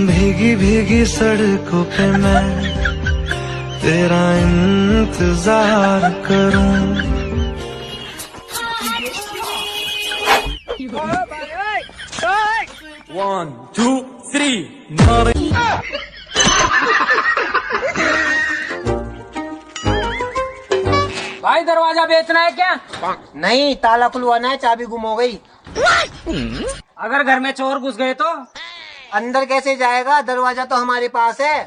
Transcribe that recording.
भीगी भीगी सड़कों पे मैं तेरा इंतजार करूं। One, two, three. भाई दरवाजा बेचना है क्या? नहीं, ताला खुलवाना है, चाबी गुम हो गई। अगर घर में चोर घुस गए तो? अंदर कैसे जाएगा, दरवाजा तो हमारे पास है।